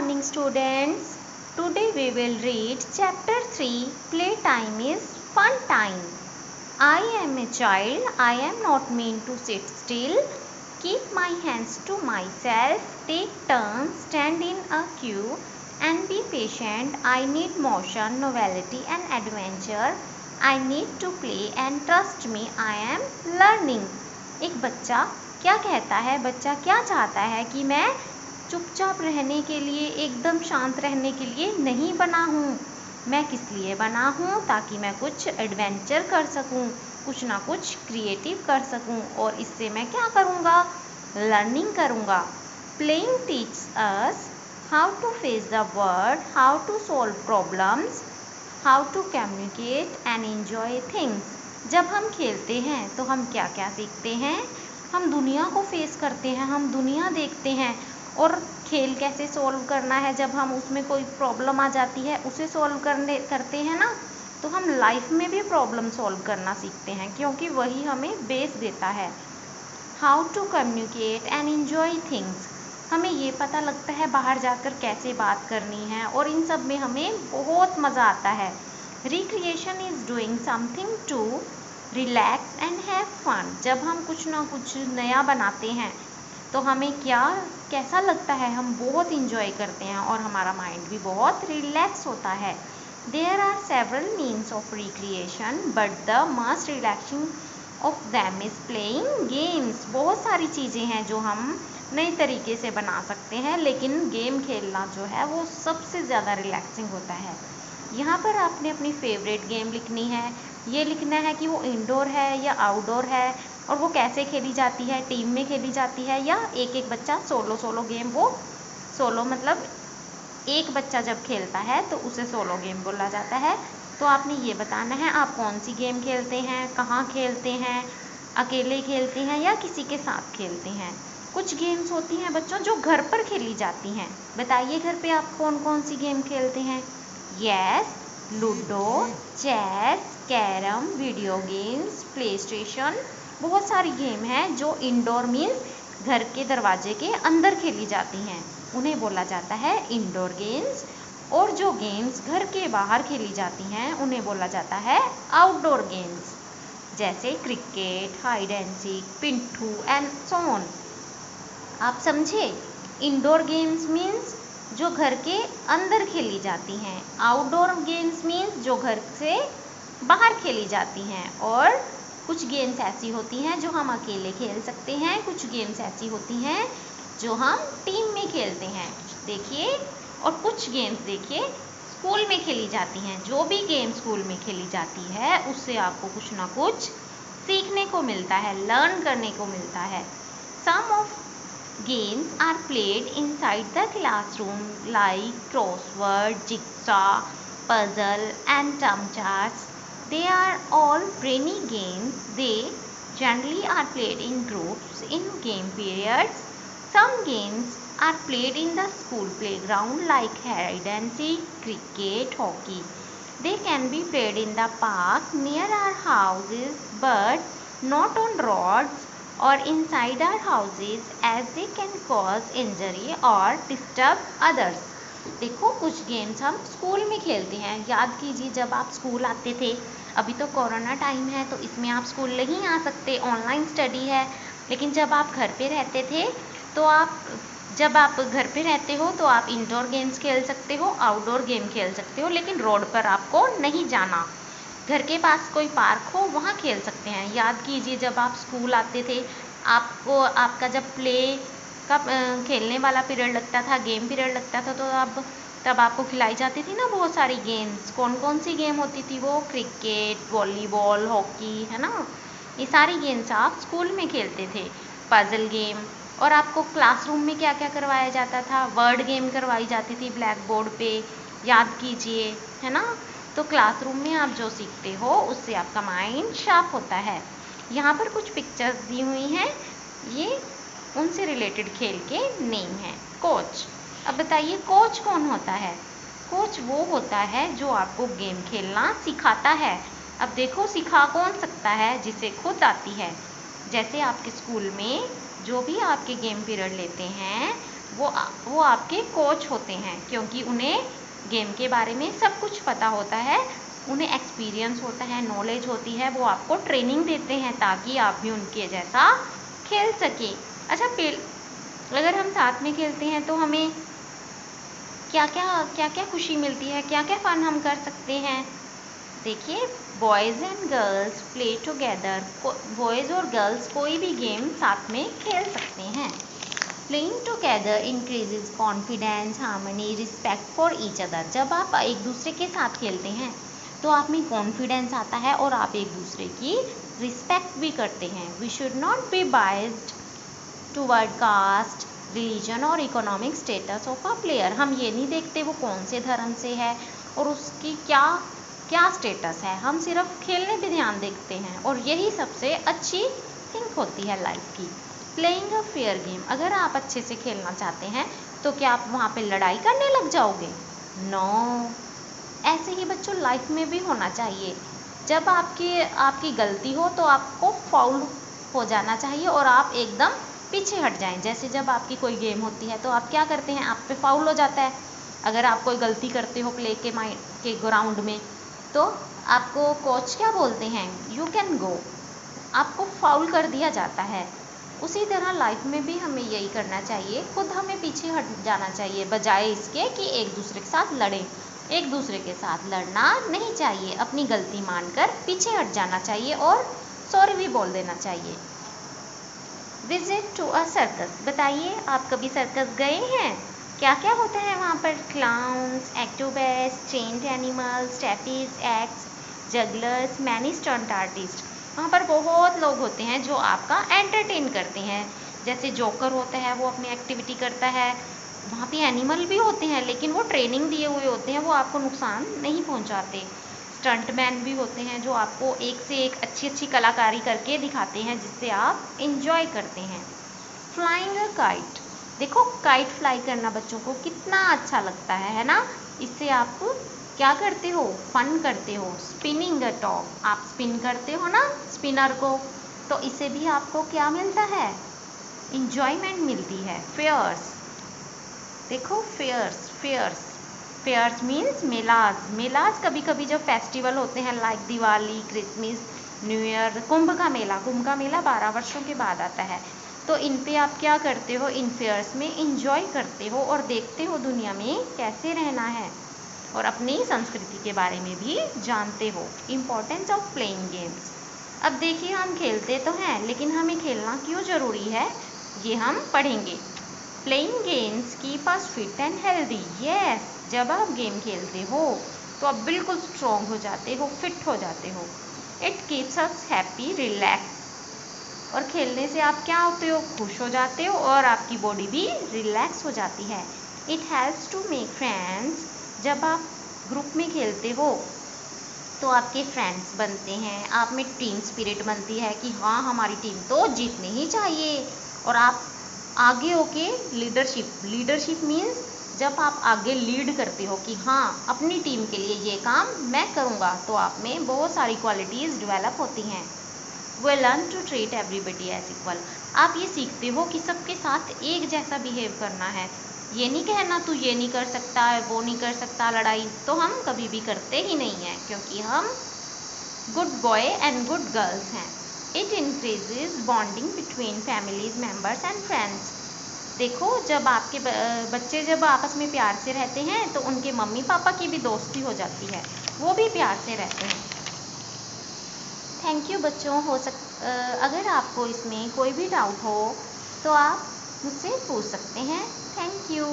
morning students. Today we will read chapter 3 Playtime is fun time. I am a child. I am not meant to sit still. Keep my hands to myself. Take turns. Stand in a queue and be patient. I need motion, novelty and adventure. I need to play and trust me I am learning. एक बच्चा क्या कहता है, बच्चा क्या चाहता है कि मैं चुपचाप रहने के लिए, एकदम शांत रहने के लिए नहीं बना हूँ। मैं किस लिए बना हूँ? ताकि मैं कुछ एडवेंचर कर सकूँ, कुछ ना कुछ क्रिएटिव कर सकूँ और इससे मैं क्या करूँगा? लर्निंग करूँगा। Playing teaches us how to face the world, how to solve problems, how to communicate and enjoy things. जब हम खेलते हैं तो हम क्या क्या सीखते हैं? हम दुनिया को फेस करते हैं, हम दुनिया देखते हैं और खेल कैसे सॉल्व करना है। जब हम उसमें कोई प्रॉब्लम आ जाती है उसे सॉल्व करते हैं ना, तो हम लाइफ में भी प्रॉब्लम सॉल्व करना सीखते हैं, क्योंकि वही हमें बेस देता है। How to communicate and enjoy things, हमें ये पता लगता है बाहर जाकर कैसे बात करनी है और इन सब में हमें बहुत मज़ा आता है। Recreation is doing something to relax and have fun, जब हम कुछ ना कुछ नया बनाते हैं तो हमें कैसा लगता है? हम बहुत इंजॉय करते हैं और हमारा माइंड भी बहुत रिलैक्स होता है। There are several means of recreation but the must relaxing of them is playing games. बहुत सारी चीज़ें हैं जो हम नए तरीके से बना सकते हैं, लेकिन गेम खेलना जो है वो सबसे ज़्यादा रिलैक्सिंग होता है। यहाँ पर आपने अपनी फेवरेट गेम लिखनी है। ये लिखना है कि वो इंडोर है या आउटडोर है और वो कैसे खेली जाती है, टीम में खेली जाती है या एक एक बच्चा सोलो गेम। वो सोलो मतलब एक बच्चा जब खेलता है तो उसे सोलो गेम बोला जाता है। तो आपने ये बताना है आप कौन सी गेम खेलते हैं, कहाँ खेलते हैं, अकेले खेलते हैं या किसी के साथ खेलते हैं। कुछ गेम्स होती हैं बच्चों जो घर पर खेली जाती हैं। बताइए घर पे आप कौन कौन सी गेम खेलते हैं? Yes, ludo, chess, carrom, video games, PlayStation. बहुत सारी गेम हैं जो इंडोर मीन्स घर के दरवाजे के अंदर खेली जाती हैं, उन्हें बोला जाता है इंडोर गेम्स। और जो गेम्स घर के बाहर खेली जाती हैं उन्हें बोला जाता है आउटडोर गेम्स, जैसे cricket, hide and seek, Pintu and so on. आप समझे? इंडोर गेम्स मीन्स जो घर के अंदर खेली जाती हैं, आउटडोर गेम्स मीन्स जो घर से बाहर खेली जाती हैं। और कुछ गेम्स ऐसी होती हैं जो हम अकेले खेल सकते हैं, कुछ गेम्स ऐसी होती हैं जो हम टीम में खेलते हैं। देखिए, और कुछ गेम्स देखिए स्कूल में खेली जाती हैं। जो भी गेम स्कूल में खेली जाती है उससे आपको कुछ ना कुछ सीखने को मिलता है, लर्न करने को मिलता है। सम of games are played inside the classroom like crossword, jigsaw, puzzle and term charts. They are all brainy games. They generally are played in groups in game periods. Some games are played in the school playground like hide and seek, cricket, hockey. They can be played in the park near our houses but not on roads or inside our houses as they can cause injury or disturb others. देखो, कुछ games हम school में खेलते हैं। याद कीजिए जब आप स्कूल आते थे, अभी तो कोरोना टाइम है तो इसमें आप स्कूल नहीं आ सकते, ऑनलाइन स्टडी है। लेकिन जब आप घर पे रहते थे तो जब आप घर पे रहते हो तो आप इंडोर गेम्स खेल सकते हो, आउटडोर गेम खेल सकते हो, लेकिन रोड पर आपको नहीं जाना। घर के पास कोई पार्क हो वहाँ खेल सकते हैं। याद कीजिए जब आप स्कूल आते थे, आपका जब प्ले का खेलने वाला पीरियड लगता था, गेम पीरियड लगता था, तो तब आपको खिलाई जाती थी ना बहुत सारी गेम्स। कौन कौन सी गेम होती थी वो? क्रिकेट, वॉलीबॉल, हॉकी, है ना। ये सारी गेम्स आप स्कूल में खेलते थे। Puzzle game. और आपको क्लासरूम में क्या क्या करवाया जाता था? वर्ड गेम करवाई जाती थी ब्लैक बोर्ड पे, याद कीजिए, है ना। तो क्लासरूम में आप जो सीखते हो उससे आपका माइंड शार्प होता है। यहाँ पर कुछ पिक्चर्स दी हुई हैं, ये उनसे रिलेटेड खेल के नेम है। कोच। अब बताइए कोच कौन होता है? कोच वो होता है जो आपको गेम खेलना सिखाता है। अब देखो, सिखा कौन सकता है? जिसे खुद आती है। जैसे आपके स्कूल में जो भी आपके गेम पीरियड लेते हैं वो आपके कोच होते हैं, क्योंकि उन्हें गेम के बारे में सब कुछ पता होता है, उन्हें एक्सपीरियंस होता है, नॉलेज होती है, वो आपको ट्रेनिंग देते हैं ताकि आप भी उनके जैसा खेल सके। अच्छा, अगर हम साथ में खेलते हैं तो हमें क्या क्या खुशी मिलती है, क्या क्या फ़न हम कर सकते हैं। देखिए, boys and girls play together. Boys और गर्ल्स कोई भी गेम साथ में खेल सकते हैं। Playing together increases confidence, harmony, respect for each other. जब आप एक दूसरे के साथ खेलते हैं तो आप में कॉन्फिडेंस आता है और आप एक दूसरे की रिस्पेक्ट भी करते हैं। We should not be biased toward caste, religion और economic status of a player. हम ये नहीं देखते वो कौन से धर्म से है और उसकी क्या स्टेटस है, हम सिर्फ खेलने पे ध्यान देखते हैं, और यही सबसे अच्छी थिंग होती है लाइफ की। Playing a fair game. अगर आप अच्छे से खेलना चाहते हैं तो क्या आप वहाँ पे लड़ाई करने लग जाओगे? नो। ऐसे ही बच्चों लाइफ में भी होना चाहिए। जब आपकी गलती हो तो आपको फाउल हो जाना चाहिए और आप एकदम पीछे हट जाएं। जैसे जब आपकी कोई गेम होती है तो आप क्या करते हैं, आप पे फाउल हो जाता है। अगर आप कोई गलती करते हो प्ले के ग्राउंड में तो आपको कोच क्या बोलते हैं, यू कैन गो, आपको फाउल कर दिया जाता है। उसी तरह लाइफ में भी हमें यही करना चाहिए, खुद हमें पीछे हट जाना चाहिए बजाय इसके कि एक दूसरे के साथ लड़ें। एक दूसरे के साथ लड़ना नहीं चाहिए, अपनी गलती मानकर पीछे हट जाना चाहिए और सॉरी भी बोल देना चाहिए। Visit to a circus. बताइए, आप कभी सर्कस गए हैं? क्या क्या होता है वहाँ पर? Clowns, acrobats, trained animals, trapeze acts, jugglers, many stunt artist. वहाँ पर बहुत लोग होते हैं जो आपका एंटरटेन करते हैं। जैसे जोकर होता है, वो अपनी एक्टिविटी करता है। वहाँ पे एनिमल भी होते हैं लेकिन वो ट्रेनिंग दिए हुए होते हैं, वो आपको नुकसान नहीं पहुँचाते। स्टंटमैन भी होते हैं जो आपको एक से एक अच्छी अच्छी कलाकारी करके दिखाते हैं जिससे आप इंजॉय करते हैं। Flying a kite. देखो, काइट फ्लाई करना बच्चों को कितना अच्छा लगता है ना? इससे आप क्या करते हो, फन करते हो। स्पिनिंग अ टॉप, आप स्पिन करते हो ना स्पिनर को, तो इससे भी आपको क्या मिलता है, इंजॉयमेंट मिलती है। फेयर्स। देखो, फेयर्स मीन्स मेलाज। मेलाज कभी कभी जब फेस्टिवल होते हैं like Diwali, Christmas, New Year. Kumbh का मेला 12 वर्षों के बाद आता है। तो इन पे आप क्या करते हो, इन फेयर्स में इंजॉय करते हो और देखते हो दुनिया में कैसे रहना है और अपनी संस्कृति के बारे में भी जानते हो। Importance of playing games. अब देखिए, हम खेलते तो हैं लेकिन हमें खेलना क्यों ज़रूरी है ये हम पढ़ेंगे। Playing games keep us fit and healthy. Yes, जब आप गेम खेलते हो तो आप बिल्कुल स्ट्रॉन्ग हो जाते हो, फिट हो जाते हो। It keeps us happy, relax. और खेलने से आप क्या होते हो, खुश हो जाते हो और आपकी बॉडी भी रिलैक्स हो जाती है। It helps to make friends. जब आप ग्रुप में खेलते हो तो आपके फ्रेंड्स बनते हैं, आप में टीम स्पिरिट बनती है कि हाँ, हमारी टीम तो जीतनी ही चाहिए। और आप आगे होके लीडरशिप मीन्स जब आप आगे लीड करते हो कि हाँ, अपनी टीम के लिए ये काम मैं करूँगा, तो आप में बहुत सारी क्वालिटीज़ डेवलप होती हैं। वे learn to treat everybody as equal. आप ये सीखते हो कि सबके साथ एक जैसा बिहेव करना है। ये नहीं कहना तू ये नहीं कर सकता, वो नहीं कर सकता, लड़ाई तो हम कभी भी करते ही नहीं हैं क्योंकि हम good boy and good girls हैं। It increases bonding between families members and friends. देखो, जब आपके बच्चे जब आपस में प्यार से रहते हैं तो उनके मम्मी पापा की भी दोस्ती हो जाती है, वो भी प्यार से रहते हैं। थैंक यू बच्चों। अगर आपको इसमें कोई भी डाउट हो तो आप मुझसे पूछ सकते हैं। Thank you.